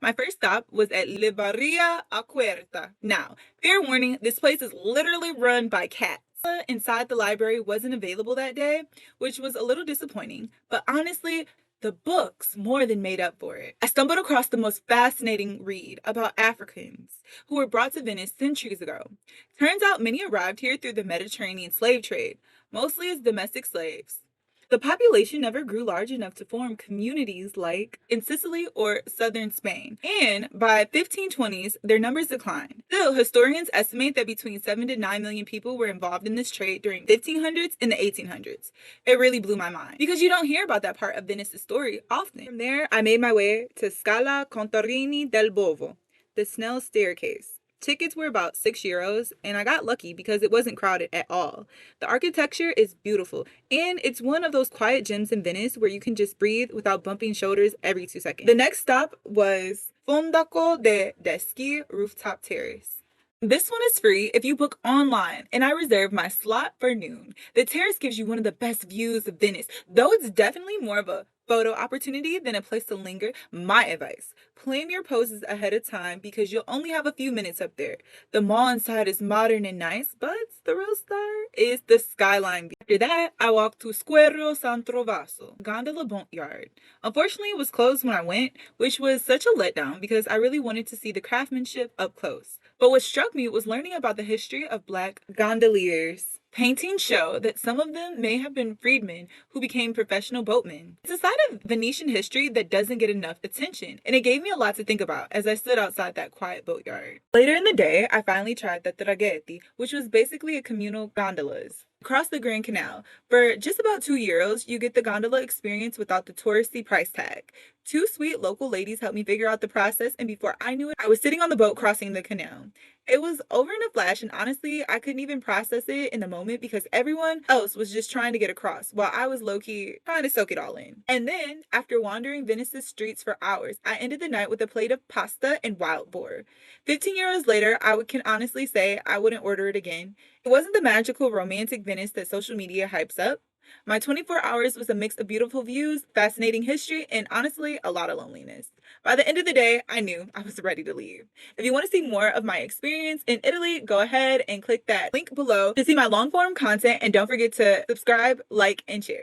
My first stop was at Libreria Acqua. Now, fair warning, this place is literally run by cats. Inside the library wasn't available that day, which was a little disappointing, but honestly, the books more than made up for it. I stumbled across the most fascinating read about Africans who were brought to Venice centuries ago. Turns out many arrived here through the Mediterranean slave trade, mostly as domestic slaves. The population never grew large enough to form communities like in Sicily or southern Spain, and by 1520s, their numbers declined. Still, historians estimate that between 7 to 9 million people were involved in this trade during 1500s and the 1800s. It really blew my mind because you don't hear about that part of Venice's story often. From there, I made my way to Scala Contarini del Bovo, the Snell Staircase. Tickets were about €6, and I got lucky because it wasn't crowded at all. The architecture is beautiful, and it's one of those quiet gems in Venice where you can just breathe without bumping shoulders every 2 seconds. The next stop was Fondaco de Tedeschi Rooftop Terrace. This one is free if you book online, and I reserved my slot for noon. The terrace gives you one of the best views of Venice, though it's definitely more of a photo opportunity than a place to linger. My advice: plan your poses ahead of time because you'll only have a few minutes up there. The mall inside is modern and nice, but the real star is the skyline. After that, I walked to Squero San Trovaso, Gondola Boatyard. Unfortunately, it was closed when I went, which was such a letdown because I really wanted to see the craftsmanship up close. But what struck me was learning about the history of Black gondoliers. Paintings show that some of them may have been freedmen who became professional boatmen. It's a side of Venetian history that doesn't get enough attention, and it gave me a lot to think about as I stood outside that quiet boatyard. Later in the day, I finally tried the traghetti, which was basically a communal gondolas across the Grand Canal. For just about €2, you get the gondola experience without the touristy price tag. Two sweet local ladies helped me figure out the process, and before I knew it, I was sitting on the boat crossing the canal. It was over in a flash, and honestly, I couldn't even process it in the moment because everyone else was just trying to get across while I was low-key trying to soak it all in. And then, after wandering Venice's streets for hours, I ended the night with a plate of pasta and wild boar. €15 later, can honestly say I wouldn't order it again. It wasn't the magical romantic Venice that social media hypes up. My 24 hours was a mix of beautiful views, fascinating history, and honestly, a lot of loneliness. By the end of the day, I knew I was ready to leave. If you want to see more of my experience in Italy, go ahead and click that link below to see my long form content, and don't forget to subscribe, like, and share.